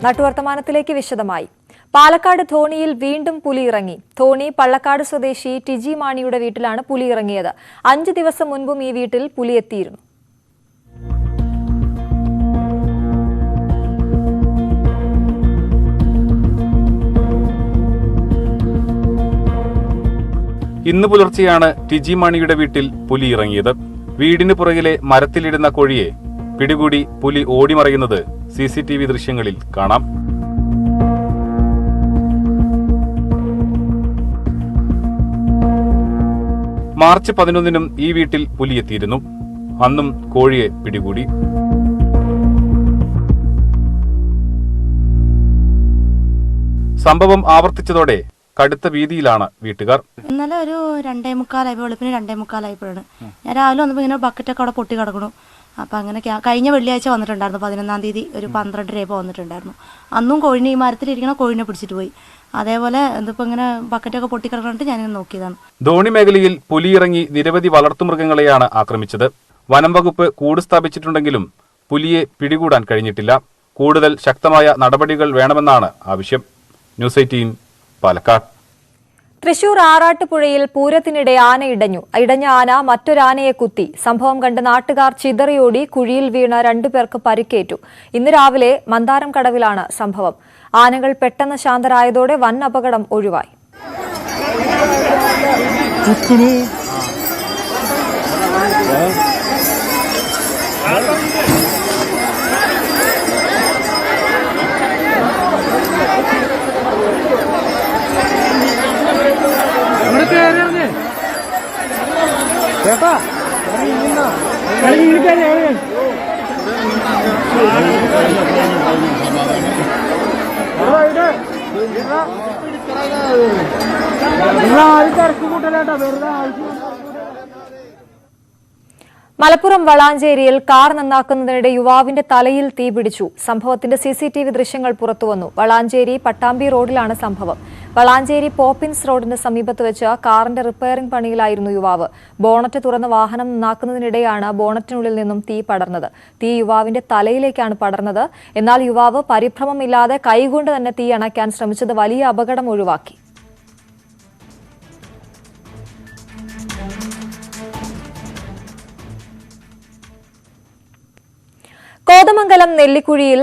നാട്ടുവർത്തമാനത്തിലേക്ക് വിശദമായി. പാലക്കാട് ധോണിയിൽ വീണ്ടും പുലി ഇറങ്ങി. ധോണി പള്ളക്കാട് സ്വദേശി ടിജി മാണിയുടെ വീട്ടിലാണ് പുലി ഇറങ്ങിയത്. 5 ദിവസം മുൻപും ഈ വീട്ടിൽ പുലി എത്തിയിരുന്നു. ഇന്ന് പുലർച്ചെയാണ് ടിജി മാണിയുടെ വീട്ടിൽ പുലി ഇറങ്ങിയത്. വീടിന് പുറകിലെ മരത്തിലിടുന്ന കോഴിയെ പിടികൂടി പുലി ഓടിമറയുന്നത് CCTV ദൃശ്യങ്ങളിൽ കാണാം. മാർച്ച് 11-നും ഈ വീട്ടിൽ പുലിയെത്തിയിരുന്നു. അന്നും കോഴിയെ പിടികൂടി. സംഭവം ആവർത്തിച്ചതോടെ കടുത്ത ഭീതിയിലാണ് വീട്ടുകാർ. ഇന്നലെ ഒരു 2:45 വെളുപ്പിന് 2:45 ഞാൻ രാവിലെ വന്നപ്പോൾ ഇങ്ങനെ ബക്കറ്റൊക്കെ അവിടെ പൊട്ടി കിടക്കണു. അപ്പം അങ്ങനെ കഴിഞ്ഞ വെള്ളിയാഴ്ച വന്നിട്ടുണ്ടായിരുന്നു. 11-ാം തീയതി ഒരു 12:30 വന്നിട്ടുണ്ടായിരുന്നു. അന്നും കോഴിനെ ഈ മരത്തിലിരിക്കണ കോഴിനെ പിടിച്ചിട്ട് പോയി. അതേപോലെ ഇതിപ്പോൾ ഇങ്ങനെ ബക്കറ്റൊക്കെ പൊട്ടി കിടക്കണിട്ട് ഞാനിങ്ങനെ നോക്കിയതാണ്. ധോണി മേഖലയിൽ പുലി ഇറങ്ങി നിരവധി വളർത്തുമൃഗങ്ങളെയാണ് ആക്രമിച്ചത്. വനം വകുപ്പ് കൂട് സ്ഥാപിച്ചിട്ടുണ്ടെങ്കിലും പുലിയെ പിടികൂടാൻ കഴിഞ്ഞിട്ടില്ല. കൂടുതൽ ശക്തമായ നടപടികൾ വേണമെന്നാണ് ആവശ്യം. ന്യൂസ് 18 പാലക്കാട്. തൃശൂർ ആറാട്ടുപുഴയിൽ പൂരത്തിനിടെ ആന ഇടഞ്ഞ ആന മറ്റൊരാനയെ കുത്തി. സംഭവം കണ്ട് നാട്ടുകാർ ചിതറിയോടി. കുഴിയിൽ വീണ 2 പേർക്ക് പരിക്കേറ്റു. ഇന്ന് രാവിലെ മന്ദാരം കടവിലാണ് സംഭവം. ആനകൾ പെട്ടെന്ന് ശാന്തരായതോടെ വൻ അപകടം ഒഴിവായി. മലപ്പുറം വളാഞ്ചേരിയിൽ കാർ നന്നാക്കുന്നതിനിടെ യുവാവിന്റെ തലയിൽ തീപിടിച്ചു. സംഭവത്തിന്റെ CCTV ദൃശ്യങ്ങൾ പുറത്തുവന്നു. വളാഞ്ചേരി പട്ടാമ്പി റോഡിലാണ് സംഭവം. വളാഞ്ചേരി പോപ്പിൻസ് റോഡിന് സമീപത്ത് വെച്ച് കാറിന്റെ റിപ്പയറിംഗ് പണിയിലായിരുന്നു യുവാവ്. ബോണറ്റ് തുറന്ന് വാഹനം നന്നാക്കുന്നതിനിടെയാണ് ബോണറ്റിനുള്ളിൽ നിന്നും തീ പടർന്നത്. തീ യുവാവിന്റെ തലയിലേക്കാണ് പടർന്നത്. എന്നാൽ യുവാവ് പരിഭ്രമമില്ലാതെ കൈകൊണ്ട് തന്നെ തീ അണയ്ക്കാൻ ശ്രമിച്ചത് വലിയ അപകടം ഒഴിവാക്കി. കോതമംഗലം നെല്ലിക്കുഴിയിൽ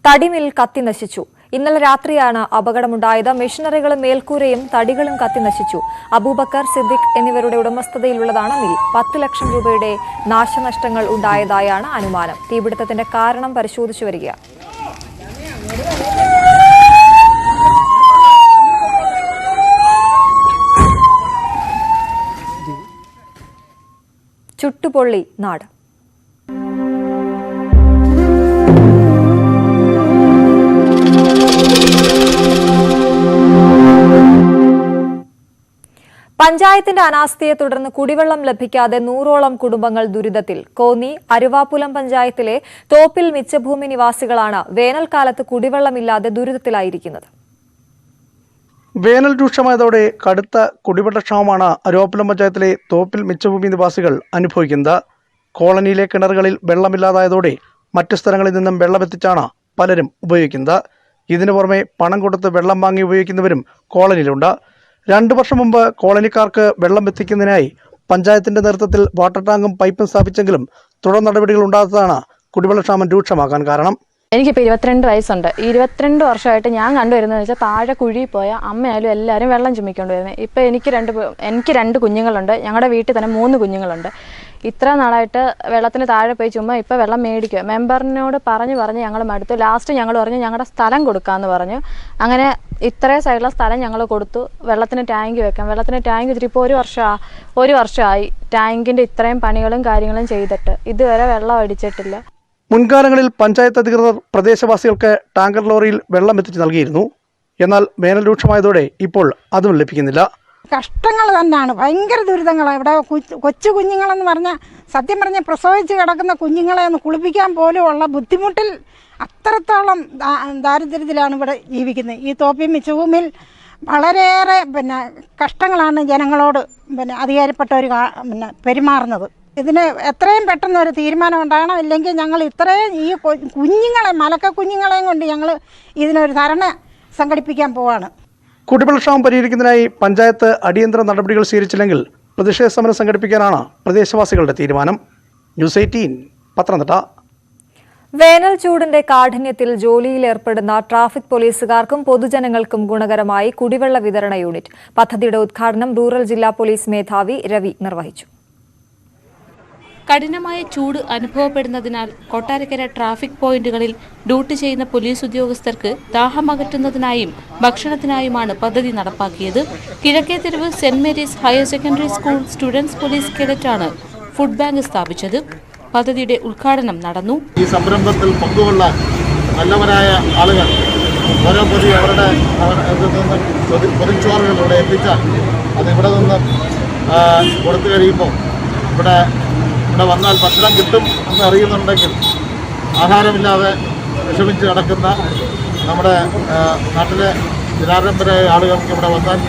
തടിമിൽ കത്തിനശിച്ചു. ഇന്നലെ രാത്രിയാണ് അപകടമുണ്ടായത്. മെഷീനറികളും മേൽക്കൂരയും തടികളും കത്തിനശിച്ചു. അബൂബക്കർ സിദ്ദിഖ് എന്നിവരുടെ ഉടമസ്ഥതയിലുള്ളതാണ് മിൽ. 10 ലക്ഷം രൂപയുടെ നാശനഷ്ടങ്ങൾ ഉണ്ടായതായാണ് അനുമാനം. തീപിടുത്തത്തിന്റെ കാരണം പരിശോധിച്ചു വരികയാണ്. ചുട്ടുപൊള്ളി നാട്. പഞ്ചായത്തിന്റെ അനാസ്ഥയെ തുടർന്ന് കുടിവെള്ളം ലഭിക്കാതെ 100ഓളം കുടുംബങ്ങൾ ദുരിതത്തിൽ. കോന്നി അരുവാപ്പുലം പഞ്ചായത്തിലെ തോപ്പിൽ മിച്ചഭൂമി നിവാസികളാണ് വേനൽക്കാലത്ത് കുടിവെള്ളമില്ലാതെ ദുരിതത്തിലായിരിക്കുന്നത്. വേനൽ രൂക്ഷമായതോടെ കടുത്ത കുടിവെള്ളക്ഷാമമാണ് അരുവാപ്പുലം പഞ്ചായത്തിലെ തോപ്പിൽ മിച്ചഭൂമി നിവാസികൾ അനുഭവിക്കുന്നത്. കോളനിയിലെ കിണറുകളിൽ വെള്ളമില്ലാതായതോടെ മറ്റു സ്ഥലങ്ങളിൽ നിന്നും വെള്ളമെത്തിച്ചാണ് പലരും ഉപയോഗിക്കുന്നത്. ഇതിനു പുറമെ പണം കൊടുത്ത് വെള്ളം വാങ്ങി ഉപയോഗിക്കുന്നവരും കോളനിയിലുണ്ട്. 2 വർഷം മുമ്പ് കോളനിക്കാർക്ക് വെള്ളം എത്തിക്കുന്നതിനായി പഞ്ചായത്തിന്റെ നേതൃത്വത്തിൽ വാട്ടർ ടാങ്കും പൈപ്പും സ്ഥാപിച്ചെങ്കിലും തുടർ നടപടികൾ ഉണ്ടാകാത്തതാണ് കുടിവെള്ളക്ഷാമം രൂക്ഷമാകാൻ കാരണം. എനിക്കിപ്പോൾ 22 വയസ്സുണ്ട്. ഈ 22 വർഷമായിട്ട് ഞാൻ കണ്ടുവരുന്നതെന്ന് വെച്ചാൽ താഴെ കുഴി പോയ അമ്മയായാലും എല്ലാവരും വെള്ളം ചുമ്മിക്കൊണ്ട് വരുന്നത്. ഇപ്പോൾ എനിക്ക് 2 കുഞ്ഞുങ്ങളുണ്ട്. ഞങ്ങളുടെ വീട്ടിൽ തന്നെ 3 കുഞ്ഞുങ്ങളുണ്ട്. ഇത്ര നാളായിട്ട് വെള്ളത്തിന് താഴെ പോയി ചുമ്മാ ഇപ്പോൾ വെള്ളം മേടിക്കുക. മെമ്പറിനോട് പറഞ്ഞ് ഞങ്ങൾ മടുത്തു. ലാസ്റ്റ് ഞങ്ങൾ പറഞ്ഞു ഞങ്ങളുടെ സ്ഥലം കൊടുക്കാമെന്ന് പറഞ്ഞു. അങ്ങനെ ഇത്രയും സൈഡിലെ സ്ഥലം ഞങ്ങൾ കൊടുത്തു. വെള്ളത്തിന് ടാങ്ക് വെക്കാം. വെള്ളത്തിന് ടാങ്ക് വെച്ചിട്ട് ഇപ്പോൾ 1 വർഷമായി ടാങ്കിൻ്റെ ഇത്രയും പണികളും കാര്യങ്ങളും ചെയ്തിട്ട് ഇതുവരെ വെള്ളം അടിച്ചിട്ടില്ല. മുൻകാലങ്ങളിൽ പഞ്ചായത്ത് അധികൃതർ പ്രദേശവാസികൾക്ക് ടാങ്കർ ലോറിയിൽ വെള്ളം എത്തിച്ച് നൽകിയിരുന്നു. എന്നാൽ വേനൽ രൂക്ഷമായതോടെ ഇപ്പോൾ അതും ലഭിക്കുന്നില്ല. കഷ്ടങ്ങൾ തന്നെയാണ്, ഭയങ്കര ദുരിതങ്ങളാണ്. ഇവിടെ കൊച്ചു കുഞ്ഞുങ്ങളെന്ന് പറഞ്ഞാൽ സത്യം പറഞ്ഞാൽ പ്രസവിച്ച് കിടക്കുന്ന കുഞ്ഞുങ്ങളെ ഒന്ന് കുളിപ്പിക്കാൻ പോലും ഉള്ള ബുദ്ധിമുട്ടിൽ അത്രത്തോളം ദാരിദ്ര്യത്തിലാണ് ഇവിടെ ജീവിക്കുന്നത്. ഈ തോപ്പി മിച്ചഭൂമിയിൽ വളരെയേറെ കഷ്ടങ്ങളാണ് ജനങ്ങളോട് അധികാരപ്പെട്ടവർ പെരുമാറുന്നത്. ഇതിന് എത്രയും പെട്ടെന്ന് ഒരു തീരുമാനം ഉണ്ടാകണം. ഇല്ലെങ്കിൽ ഞങ്ങൾ ഇത്രയും ഈ കുഞ്ഞുങ്ങളെ മലക്ക കുഞ്ഞുങ്ങളെയും കൊണ്ട് ഞങ്ങൾ ഇതിനൊരു ധർണ സംഘടിപ്പിക്കാൻ പോവാണ്. കുടിവെള്ളക്ഷാമം പരിഹരിക്കുന്നതിനായി പഞ്ചായത്ത് അടിയന്തര നടപടികൾ സ്വീകരിച്ചില്ലെങ്കിൽ പ്രതിഷേധ സമരം സംഘടിപ്പിക്കാനാണ് പ്രദേശവാസികളുടെ തീരുമാനം. ന്യൂസ് 18 പത്തനംതിട്ട. വേനൽ ചൂടിന്റെ കാഠിന്യത്തിൽ ജോലിയിലേർപ്പെടുന്ന ട്രാഫിക് പോലീസുകാർക്കും പൊതുജനങ്ങൾക്കും ഗുണകരമായി കുടിവെള്ള വിതരണ യൂണിറ്റ്. പദ്ധതിയുടെ ഉദ്ഘാടനം റൂറൽ ജില്ലാ പോലീസ് മേധാവി രവി നിർവഹിച്ചു. കഠിനമായ ചൂട് അനുഭവപ്പെടുന്നതിനാൽ കൊട്ടാരക്കര ട്രാഫിക് പോയിന്റുകളിൽ ഡ്യൂട്ടി ചെയ്യുന്ന പോലീസ് ഉദ്യോഗസ്ഥർക്ക് ദാഹമകറ്റുന്നതിനായും ഭക്ഷണത്തിനായുമാണ് പദ്ധതി നടപ്പാക്കിയത്. Kizhakke Theruvu saint Mary's higher secondary school students police കേഡറ്റാണ് ഫുഡ് ബാങ്ക് സ്ഥാപിച്ചത്. പദ്ധതിയുടെ ഉദ്ഘാടനം നടന്നു. ഈ സംരംഭത്തിൽ പങ്കുകൊള്ളാൻ നല്ലവരായ ആളുകൾ ഓരോ പൊതി അവരുടെ പൊതിച്ചോറുകൾ ഇവിടെ എത്തിച്ചാൽ അത് ഇവിടെ നിന്ന് കൊടുത്തു കഴിയുമ്പോൾ ഇവിടെ വന്നാൽ ഭക്ഷണം കിട്ടും എന്ന് അറിയുന്നുണ്ടെങ്കിൽ ആഹാരമില്ലാതെ വിഷമിച്ച് കിടക്കുന്ന നമ്മുടെ നാട്ടിലെ നിരാലംബരായ ആളുകൾക്ക് ഇവിടെ വന്നാൽ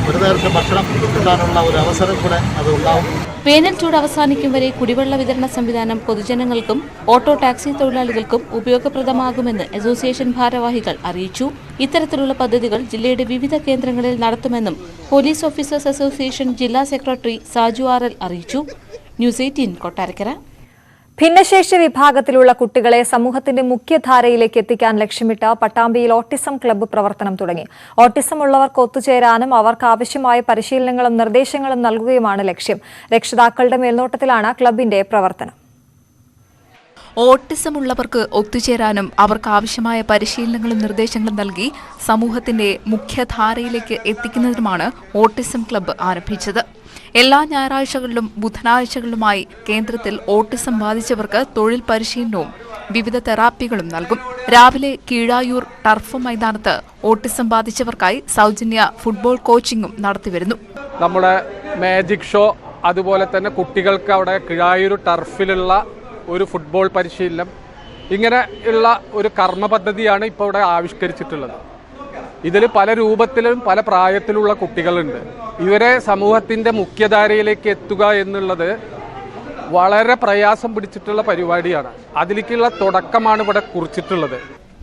ഒരു നേരത്തെ ഭക്ഷണം കിട്ടാനുള്ള ഒരു അവസരം കൂടെ അത് ഉണ്ടാവും. വേനൽ ചൂട് അവസാനിക്കും വരെ കുടിവെള്ള വിതരണ സംവിധാനം പൊതുജനങ്ങൾക്കും ഓട്ടോ ടാക്സി തൊഴിലാളികൾക്കും ഉപയോഗപ്രദമാകുമെന്ന് അസോസിയേഷൻ ഭാരവാഹികൾ അറിയിച്ചു. ഇത്തരത്തിലുള്ള പദ്ധതികൾ ജില്ലയുടെ വിവിധ കേന്ദ്രങ്ങളിൽ നടത്തുമെന്നും പോലീസ് ഓഫീസേഴ്സ് അസോസിയേഷൻ ജില്ലാ സെക്രട്ടറി സാജു ആർ.എൽ അറിയിച്ചു. ന്യൂസ് 18 കൊട്ടാരക്കര. ഭിന്നശേഷി വിഭാഗത്തിലുള്ള കുട്ടികളെ സമൂഹത്തിന്റെ മുഖ്യധാരയിലേക്ക് എത്തിക്കാൻ ലക്ഷ്യമിട്ട് പട്ടാമ്പിയിൽ ഓട്ടിസം ക്ലബ്ബ് പ്രവർത്തനം തുടങ്ങി. ഓട്ടിസം ഉള്ളവർക്ക് ഒത്തുചേരാനും അവർക്ക് ആവശ്യമായ പരിശീലനങ്ങളും നിർദ്ദേശങ്ങളും നൽകുകയുമാണ് ലക്ഷ്യം. രക്ഷിതാക്കളുടെ മേൽനോട്ടത്തിലാണ് ക്ലബിന്റെ പ്രവർത്തനം. ഓട്ടിസം ഉള്ളവർക്ക് ഒത്തുചേരാനും അവർക്ക് ആവശ്യമായ പരിശീലനങ്ങളും നിർദ്ദേശങ്ങളും നൽകി സമൂഹത്തിന്റെ മുഖ്യധാരയിലേക്ക് എത്തിക്കുന്നതിനുമാണ് ഓട്ടിസം ക്ലബ്ബ് ആരംഭിച്ചത്. എല്ലാ ഞായറാഴ്ചകളിലും ബുധനാഴ്ചകളിലുമായി കേന്ദ്രത്തിൽ ഓട്ടിസം ബാധിച്ചവർക്ക് തൊഴിൽ പരിശീലനവും വിവിധ തെറാപ്പികളും നൽകും. രാവിലെ കീഴായൂർ ടർഫ് മൈതാനത്ത് ഓട്ടിസം ബാധിച്ചവർക്കായി സൗജന്യ ഫുട്ബോൾ കോച്ചിങ്ങും നടത്തിവരുന്നു. നമ്മുടെ മാജിക് ഷോ, അതുപോലെ തന്നെ കുട്ടികൾക്ക് അവിടെ കീഴായൂർ ടർഫിലുള്ള ഒരു ഫുട്ബോൾ പരിശീലനം, ഇങ്ങനെ ഉള്ള ഒരു കർമ്മ പദ്ധതിയാണ് ഇപ്പോൾ ഇവിടെ ആവിഷ്കരിച്ചിട്ടുള്ളത്. ഇതിൽ പല രൂപത്തിലും പല പ്രായത്തിലുള്ള കുട്ടികളുണ്ട്. ഇവരെ സമൂഹത്തിൻ്റെ മുഖ്യധാരയിലേക്ക് എത്തുക എന്നുള്ളത് വളരെ പ്രയാസം പിടിച്ചിട്ടുള്ള പരിപാടിയാണ്. അതിലേക്കുള്ള തുടക്കമാണ് ഇവിടെ കുറിച്ചിട്ടുള്ളത്.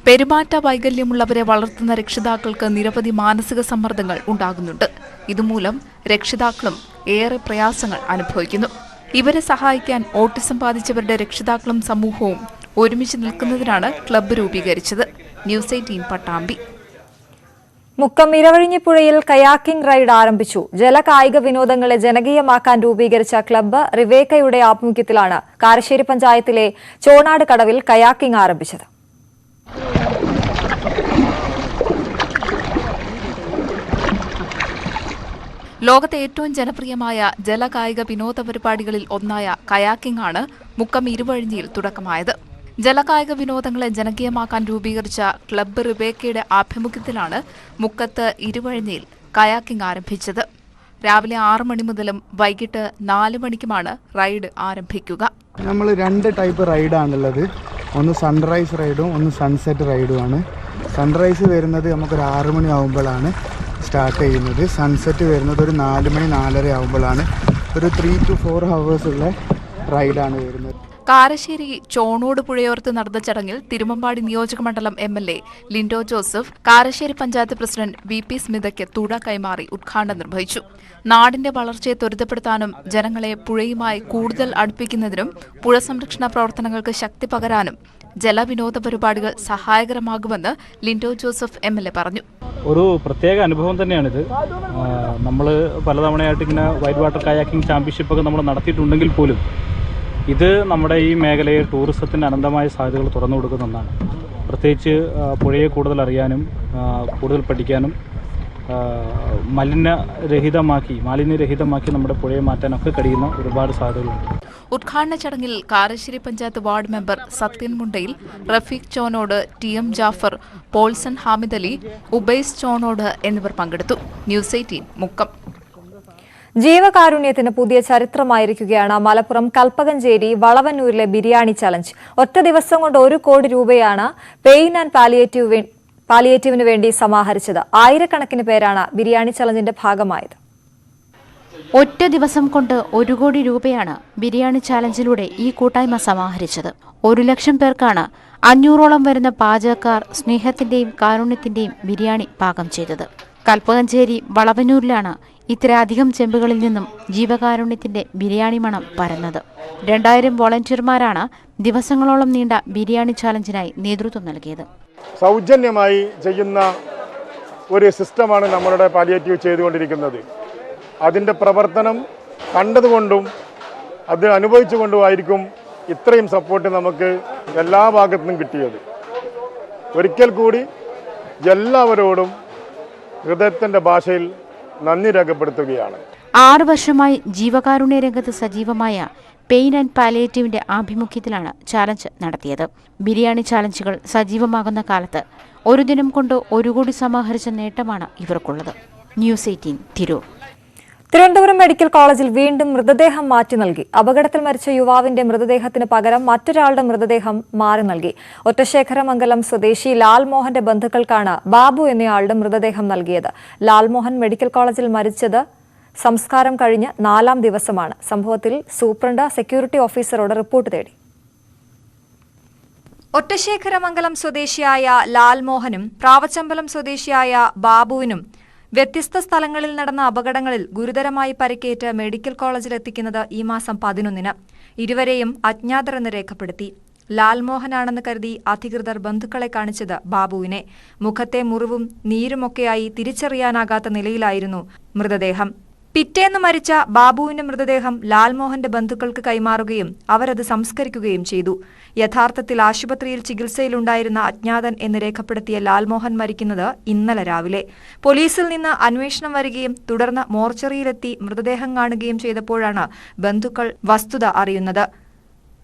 പെരുമാറ്റ വൈകല്യമുള്ളവരെ വളർത്തുന്ന രക്ഷിതാക്കൾക്ക് നിരവധി മാനസിക സമ്മർദ്ദങ്ങൾ ഉണ്ടാകുന്നുണ്ട്. ഇതുമൂലം രക്ഷിതാക്കളും ഏറെ പ്രയാസങ്ങൾ അനുഭവിക്കുന്നു. ഇവരെ സഹായിക്കാൻ ഓട്ടിസം ബാധിച്ചവരുടെ രക്ഷിതാക്കളും സമൂഹവും ഒരുമിച്ച് നിൽക്കുന്നതിനാണ് ക്ലബ്ബ് രൂപീകരിച്ചത്. ന്യൂസ് 18 പട്ടാമ്പി. മുക്കം ഇരവഴിഞ്ഞിപ്പുഴയിൽ കയാക്കിംഗ് റൈഡ് ആരംഭിച്ചു. ജലകായിക വിനോദങ്ങളെ ജനകീയമാക്കാൻ രൂപീകരിച്ച ക്ലബ്ബ് റിവേക്കയുടെ ആഭിമുഖ്യത്തിലാണ് കാരശ്ശേരി പഞ്ചായത്തിലെ ചോണാട് കടവിൽ കയാക്കിംഗ് ആരംഭിച്ചത്. ലോകത്തെ ഏറ്റവും ജനപ്രിയമായ ജലകായിക വിനോദ പരിപാടികളിൽ ഒന്നായ കയാക്കിംഗ് ആണ് മുക്കം ഇരുവഴിഞ്ഞിയിൽ തുടക്കമായത്. ജലകായിക വിനോദങ്ങളെ ജനകീയമാക്കാൻ രൂപീകരിച്ച ക്ലബ്ബ് റിബേക്കയുടെ ആഭിമുഖ്യത്തിലാണ് മുക്കത്ത് ഇരുവഴിഞ്ഞിയിൽ കയാക്കിംഗ് ആരംഭിച്ചത്. രാവിലെ 6 മണി മുതലും വൈകിട്ട് 4 മണിക്കുമാണ് റൈഡ് ആരംഭിക്കുക. നമ്മൾ 2 ടൈപ്പ് റൈഡാണുള്ളത്. ഒന്ന് സൺറൈസ് റൈഡും ഒന്ന് സൺസെറ്റ് റൈഡുമാണ്. സൺറൈസ് വരുന്നത് നമുക്കൊരു 6 മണി ആകുമ്പോഴാണ് സ്റ്റാർട്ട് ചെയ്യുന്നത്. സൺസെറ്റ് വരുന്നത് ഒരു 4 മണി 4:30 ആകുമ്പോഴാണ്. ഒരു 3 to 4 hours ഉള്ള റൈഡാണ് വരുന്നത്. കാരശ്ശേരി ചോണോട് പുഴയോർത്ത് നടന്ന ചടങ്ങിൽ തിരുവമ്പാടി നിയോജകമണ്ഡലം MLA Linto Joseph, Karassery panchayat president VP സ്മിതയ്ക്ക് തുഴ കൈമാറി ഉദ്ഘാടനം നിർവഹിച്ചു. നാടിന്റെ വളർച്ചയെ ത്വരിതപ്പെടുത്താനും ജനങ്ങളെ പുഴയുമായി കൂടുതൽ അടുപ്പിക്കുന്നതിനും പുഴ സംരക്ഷണ പ്രവർത്തനങ്ങൾക്ക് ശക്തി പകരാനും ജലവിനോദ പരിപാടികൾ സഹായകരമാകുമെന്ന് ലിൻഡോ ജോസഫ് MLA പറഞ്ഞു. ഒരു പ്രത്യേക അനുഭവം തന്നെയാണിത്. നമ്മൾ പലതവണയായിട്ട് ഇങ്ങനെ വൈറ്റ് വാട്ടർ കയാക്കിംഗ് ചാമ്പ്യൻഷിപ്പൊക്കെ നമ്മൾ നടത്തിയിട്ടുണ്ടെങ്കിൽ പോലും ഇത് നമ്മുടെ ഈ മേഖലയിൽ ടൂറിസത്തിന് അനന്തമായ സാധ്യതകൾ തുറന്നു കൊടുക്കുന്ന ഒന്നാണ്. പ്രത്യേകിച്ച് പുഴയെ കൂടുതൽ അറിയാനും കൂടുതൽ പഠിക്കാനും മാലിന്യരഹിതമാക്കി നമ്മുടെ പുഴയെ മാറ്റാനൊക്കെ കഴിയുന്ന ഒരുപാട് സാധ്യതകളുണ്ട്. ഉദ്ഘാടന ചടങ്ങിൽ Karassery panchayat ward member Sathyan Mundayil, Rafeeq Chonod, TM Jafar, Paulson Hamid Ali, Ubais Chonod എന്നിവർ പങ്കെടുത്തു. ന്യൂസ് 18 മുക്കം. ജീവകാരുണ്യത്തിന് പുതിയ ചരിത്രമായിരിക്കുകയാണ് മലപ്പുറം കൽപ്പകഞ്ചേരി വളവന്നൂരിലെ ബിരിയാണി ചലഞ്ച്. ഒറ്റ ദിവസം കൊണ്ട് 1 കോടി രൂപയാണ് പെയിൻ ആൻഡ് പാലിയേറ്റീവിന് വേണ്ടി സമാഹരിച്ചത്. ആയിരക്കണക്കിന് പേരാണ് ബിരിയാണി ചലഞ്ചിന്റെ ഭാഗമായത്. ഒറ്റ ദിവസം കൊണ്ട് 1 കോടി രൂപയാണ് ബിരിയാണി ചാലഞ്ചിലൂടെ ഈ കൂട്ടായ്മ സമാഹരിച്ചത്. 1 ലക്ഷം പേർക്കാണ് 500ഓളം വരുന്ന പാചകക്കാർ സ്നേഹത്തിന്റെയും കാരുണ്യത്തിന്റെയും ബിരിയാണി പാകം ചെയ്തത്. കൽപ്പകഞ്ചേരി വളവന്നൂരിലാണ് ഇത്രയധികം ചെമ്പുകളിൽ നിന്നും ജീവകാരുണ്യത്തിന്റെ ബിരിയാണി മണം പരന്നത്. 2000 വോളണ്ടിയർമാരാണ് ദിവസങ്ങളോളം നീണ്ട ബിരിയാണി ചാലഞ്ചിനായി നേതൃത്വം നൽകിയത്. സൗജന്യമായി ചെയ്യുന്ന ഒരു സിസ്റ്റമാണ് നമ്മളുടെ പാലിയേറ്റീവ് ചെയ്തുകൊണ്ടിരിക്കുന്നത്. അതിൻ്റെ പ്രവർത്തനം കണ്ടതുകൊണ്ടും അത് അനുഭവിച്ചുകൊണ്ടുമായിരിക്കും ഇത്രയും സപ്പോർട്ട് നമുക്ക് എല്ലാ ഭാഗത്തുനിന്നും കിട്ടിയത്. ഒരിക്കൽ കൂടി എല്ലാവരോടും ഹൃദയത്തിൻ്റെ ഭാഷയിൽ നന്ദി രേഖപ്പെടുത്തുകയാണ്. 6 വർഷമായി ജീവകാരുണ്യ രംഗത്ത് സജീവമായ പെയിൻ ആൻഡ് പാലിയേറ്റീവിന്റെ ആഭിമുഖ്യത്തിലാണ് ചാലഞ്ച് നടത്തിയത്. ബിരിയാണി ചാലഞ്ചുകൾ സജീവമാകുന്ന കാലത്ത് ഒരു ദിനം കൊണ്ട് 1 കോടി സമാഹരിച്ച നേട്ടമാണ് ഇവർക്കുള്ളത്. ന്യൂസ് 18 തിരൂർ. തിരുവനന്തപുരം മെഡിക്കൽ കോളേജിൽ വീണ്ടും മൃതദേഹം മാറ്റി നൽകി. അപകടത്തിൽ മരിച്ച യുവാവിന്റെ മൃതദേഹത്തിന് പകരം മറ്റൊരാളുടെ മൃതദേഹം മാറി നൽകി. ഒറ്റശേഖരമംഗലം സ്വദേശി ലാൽമോഹന്റെ ബന്ധുക്കൾക്കാണ് ബാബു എന്നയാളുടെ മൃതദേഹം നൽകിയത്. ലാൽമോഹൻ മെഡിക്കൽ കോളേജിൽ മരിച്ചത് സംസ്കാരം കഴിഞ്ഞ് 4ാം ദിവസമാണ്. സംഭവത്തിൽ സൂപ്രണ്ട് സെക്യൂരിറ്റി ഓഫീസറോട് റിപ്പോർട്ട് തേടി. ഒറ്റശേഖരമംഗലം സ്വദേശിയായ ലാൽമോഹനും പ്രാവച്ചമ്പലം സ്വദേശിയായ ബാബുവിനും വ്യത്യസ്ത സ്ഥലങ്ങളിൽ നടന്ന അപകടങ്ങളിൽ ഗുരുതരമായി പരിക്കേറ്റ് മെഡിക്കൽ കോളേജിൽ എത്തിക്കുന്നത് ഈ മാസം 11-ന്. ഇരുവരെയും അജ്ഞാതരെന്ന് രേഖപ്പെടുത്തി. ലാൽമോഹനാണെന്ന് കരുതി അധികൃതർ ബന്ധുക്കളെ കാണിച്ചത് ബാബുവിനെ. മുഖത്തെ മുറിവും നീരുമൊക്കെയായി തിരിച്ചറിയാനാകാത്ത നിലയിലായിരുന്നു മൃതദേഹം. പിറ്റേന്ന് മരിച്ച ബാബുവിന്റെ മൃതദേഹം ലാൽമോഹന്റെ ബന്ധുക്കൾക്ക് കൈമാറുകയും അവരത് സംസ്കരിക്കുകയും ചെയ്തു. യഥാർത്ഥത്തിൽ ആശുപത്രിയിൽ ചികിത്സയിലുണ്ടായിരുന്ന അജ്ഞാതൻ എന്ന് രേഖപ്പെടുത്തിയ ലാൽമോഹൻ മരിക്കുന്നത് ഇന്നലെ രാവിലെ. പോലീസിൽ നിന്ന് അന്വേഷണം വരികയും തുടർന്ന് മോർച്ചറിയിലെത്തി മൃതദേഹം കാണുകയും ചെയ്തപ്പോഴാണ് ബന്ധുക്കൾ വസ്തുത അറിയുന്നത്.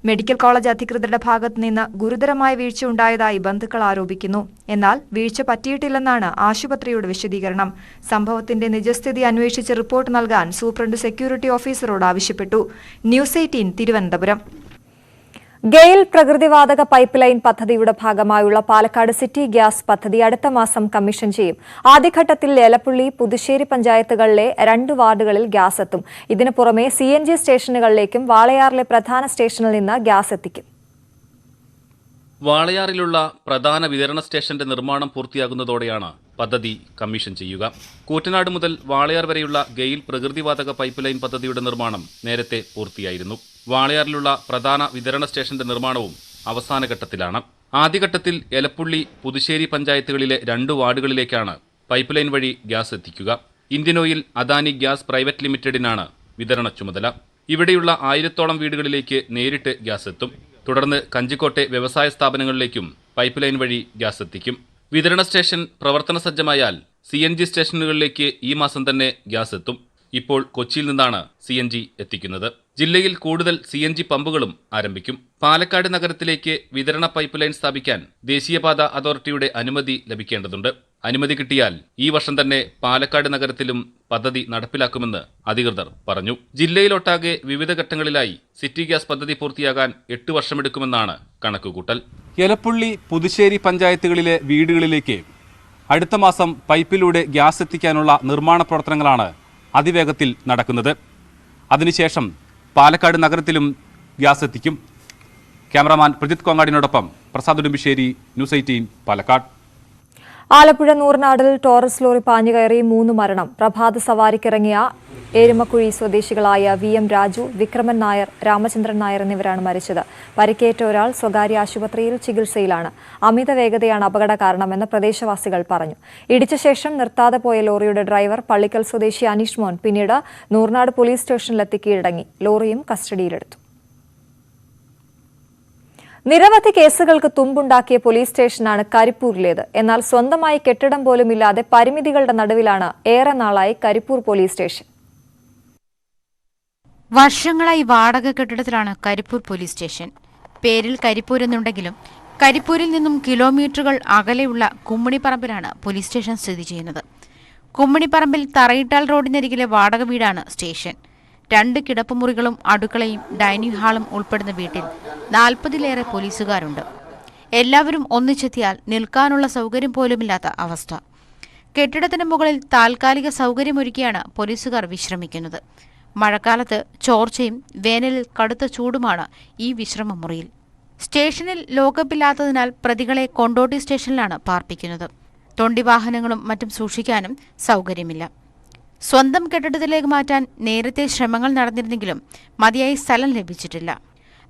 മെഡിക്കൽ കോളേജ് അധികൃതരുടെ ഭാഗത്തു നിന്ന് ഗുരുതരമായ വീഴ്ച ഉണ്ടായതായി ബന്ധുക്കൾ ആരോപിക്കുന്നു. എന്നാൽ വീഴ്ച പറ്റിയിട്ടില്ലെന്നാണ് ആശുപത്രിയുടെ വിശദീകരണം. സംഭവത്തിന്റെ നിജസ്ഥിതി അന്വേഷിച്ച് റിപ്പോർട്ട് നൽകാൻ സൂപ്രണ്ട് സെക്യൂരിറ്റി ഓഫീസറോട് ആവശ്യപ്പെട്ടു. ന്യൂസ് 18 തിരുവനന്തപുരം. ഗെയിൽ പ്രകൃതിവാതക പൈപ്പ് ലൈൻ പദ്ധതിയുടെ ഭാഗമായുള്ള പാലക്കാട് സിറ്റി ഗ്യാസ് പദ്ധതി അടുത്ത മാസം കമ്മീഷൻ ചെയ്യും. ആദ്യഘട്ടത്തിൽ ഏലപ്പുള്ളി, പുതുശ്ശേരി പഞ്ചായത്തുകളിലെ 2 വാർഡുകളിൽ ഗ്യാസ് എത്തും. ഇതിനു പുറമെ CNG സ്റ്റേഷനുകളിലേക്കും വാളയാറിലെ പ്രധാന സ്റ്റേഷനിൽ നിന്ന് ഗ്യാസ് എത്തിക്കും. വാളയാറിലുള്ള പ്രധാന വിതരണ സ്റ്റേഷന്റെ നിർമ്മാണം പൂർത്തിയാകുന്നതോടെയാണ് പദ്ധതി കമ്മീഷൻ ചെയ്യുക. കൂറ്റനാട് മുതൽ വാളയാർ വരെയുള്ള ഗെയിൽ പ്രകൃതിവാതക പൈപ്പ് ലൈൻ പദ്ധതിയുടെ നിർമ്മാണം നേരത്തെ പൂർത്തിയായിരുന്നു. വാളയാറിലുള്ള പ്രധാന വിതരണ സ്റ്റേഷന്റെ നിർമ്മാണവും അവസാന ഘട്ടത്തിലാണ്. ആദ്യഘട്ടത്തിൽ എലപ്പുള്ളി, പുതുശ്ശേരി പഞ്ചായത്തുകളിലെ 2 വാർഡുകളിലേക്കാണ് പൈപ്പ് ലൈൻ വഴി ഗ്യാസ് എത്തിക്കുക. Indian oil Adani gas private ലിമിറ്റഡിനാണ് വിതരണ ചുമതല. ഇവിടെയുള്ള 1000ഓളം വീടുകളിലേക്ക് നേരിട്ട് ഗ്യാസ് എത്തും. തുടർന്ന് കഞ്ചിക്കോട്ടെ വ്യവസായ സ്ഥാപനങ്ങളിലേക്കും പൈപ്പ് ലൈൻ വഴി ഗ്യാസ് എത്തിക്കും. വിതരണ സ്റ്റേഷൻ പ്രവർത്തന സജ്ജമായാൽ CNG സ്റ്റേഷനുകളിലേക്ക് ഈ മാസം തന്നെ ഗ്യാസ് എത്തും. ഇപ്പോൾ കൊച്ചിയിൽ നിന്നാണ് CNG എത്തിക്കുന്നത്. ജില്ലയിൽ കൂടുതൽ CNG പമ്പുകളും ആരംഭിക്കും. പാലക്കാട് നഗരത്തിലേക്ക് വിതരണ പൈപ്പ് ലൈൻ സ്ഥാപിക്കാൻ ദേശീയപാത അതോറിറ്റിയുടെ അനുമതി ലഭിക്കേണ്ടതുണ്ട്. അനുമതി കിട്ടിയാൽ ഈ വർഷം തന്നെ പാലക്കാട് നഗരത്തിലും പദ്ധതി നടപ്പിലാക്കുമെന്ന് അധികൃതർ പറഞ്ഞു. ജില്ലയിലൊട്ടാകെ വിവിധ ഘട്ടങ്ങളിലായി സിറ്റി ഗ്യാസ് പദ്ധതി പൂർത്തിയാകാൻ 8 വർഷമെടുക്കുമെന്നാണ് കണക്കുകൂട്ടൽ. എലപ്പുള്ളി, പുതുശ്ശേരി പഞ്ചായത്തുകളിലെ വീടുകളിലേക്ക് അടുത്ത മാസം പൈപ്പിലൂടെ ഗ്യാസ് എത്തിക്കാനുള്ള നിർമ്മാണ പ്രവർത്തനങ്ങളാണ് അതിവേഗത്തിൽ നടക്കുന്നത്. അതിനുശേഷം പാലക്കാട് നഗരത്തിലും ഗ്യാസ് എത്തിക്കും. ക്യാമറാമാൻ പ്രജിത് കോങ്ങാടിനോടൊപ്പം പ്രസാദ് ഉടുമ്പിശ്ശേരി, ന്യൂസ് 18 പാലക്കാട്. ആലപ്പുഴ നൂർനാടിൽ ടോറസ് ലോറി പാഞ്ഞുകയറി 3 മരണം. പ്രഭാത സവാരിക്കിറങ്ങിയ ഏരുമക്കുഴി സ്വദേശികളായ VM രാജു, വിക്രമൻ നായർ, രാമചന്ദ്രൻ നായർ എന്നിവരാണ് മരിച്ചത്. പരിക്കേറ്റ ഒരാൾ സ്വകാര്യ ആശുപത്രിയിൽ ചികിത്സയിലാണ്. അമിത വേഗതയാണ് അപകട കാരണമെന്ന് പ്രദേശവാസികൾ പറഞ്ഞു. ഇടിച്ച ശേഷം നിർത്താതെ പോയ ലോറിയുടെ ഡ്രൈവർ പള്ളിക്കൽ സ്വദേശി അനീഷ് മോൻ പിന്നീട് നൂർനാട് പോലീസ് സ്റ്റേഷനിലെത്തി കീഴടങ്ങി. ലോറിയും കസ്റ്റഡിയിലെടുത്തു. നിരവധി കേസുകൾക്ക് തുമ്പുണ്ടാക്കിയ പോലീസ് സ്റ്റേഷനാണ് കരിപ്പൂരിലേത്. എന്നാൽ സ്വന്തമായി കെട്ടിടം പോലും ഇല്ലാതെ പരിമിതികളുടെ നടുവിലാണ് ഏറെ നാളായി കരിപ്പൂർ പോലീസ് സ്റ്റേഷൻ. വർഷങ്ങളായി വാടക കെട്ടിടത്തിലാണ് കരിപ്പൂർ പോലീസ് സ്റ്റേഷൻ. പേരിൽ കരിപ്പൂർ എന്നുണ്ടെങ്കിലും കരിപ്പൂരിൽ നിന്നും കിലോമീറ്ററുകൾ അകലെയുള്ള കുമ്മിണിപ്പറമ്പിലാണ് പോലീസ് സ്റ്റേഷൻ സ്ഥിതി ചെയ്യുന്നത്. കുമ്മിണിപ്പറമ്പിൽ തറയിട്ടാൽ റോഡിനരികിലെ വാടക വീടാണ് സ്റ്റേഷൻ. 2 കിടപ്പുമുറികളും അടുക്കളയും ഡൈനിങ് ഹാളും ഉൾപ്പെടുന്ന വീട്ടിൽ 40-ലേറെ പോലീസുകാരുണ്ട്. എല്ലാവരും ഒന്നിച്ചെത്തിയാൽ നിൽക്കാനുള്ള സൗകര്യം പോലുമില്ലാത്ത അവസ്ഥ. കെട്ടിടത്തിന് മുകളിൽ താൽക്കാലിക സൗകര്യമൊരുക്കിയാണ് പോലീസുകാർ വിശ്രമിക്കുന്നത്. മഴക്കാലത്ത് ചോർച്ചയും വേനലിൽ കടുത്ത ചൂടുമാണ് ഈ വിശ്രമ മുറിയിൽ. സ്റ്റേഷനിൽ ലോക്കപ്പില്ലാത്തതിനാൽ പ്രതികളെ കൊണ്ടോട്ടി സ്റ്റേഷനിലാണ് പാർപ്പിക്കുന്നത്. തൊണ്ടി വാഹനങ്ങളും മറ്റും സൂക്ഷിക്കാനും സൗകര്യമില്ല. സ്വന്തം കെട്ടിടത്തിലേക്ക് മാറ്റാൻ നേരത്തെ ശ്രമങ്ങൾ നടന്നിരുന്നെങ്കിലും മതിയായ സ്ഥലം ലഭിച്ചിട്ടില്ല.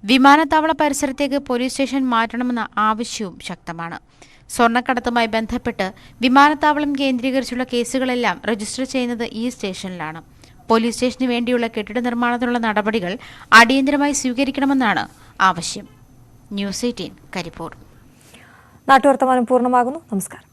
വിമാനത്താവള പരിസരത്തേക്ക് പോലീസ് സ്റ്റേഷൻ മാറ്റണമെന്ന ആവശ്യവും ശക്തമാണ്. സ്വർണ്ണക്കടത്തുമായി ബന്ധപ്പെട്ട് വിമാനത്താവളം കേന്ദ്രീകരിച്ചുള്ള കേസുകളെല്ലാം രജിസ്റ്റർ ചെയ്യുന്നത് ഈ സ്റ്റേഷനിലാണ്. പോലീസ് സ്റ്റേഷന് വേണ്ടിയുള്ള കെട്ടിട നിർമ്മാണത്തിനുള്ള നടപടികൾ അടിയന്തരമായി സ്വീകരിക്കണമെന്നാണ് ആവശ്യം. ന്യൂസ് 18 കരിപ്പൂർ. നാട്ടുവർത്തമാനം പൂർണ്ണമാകുന്നു. നമസ്കാരം.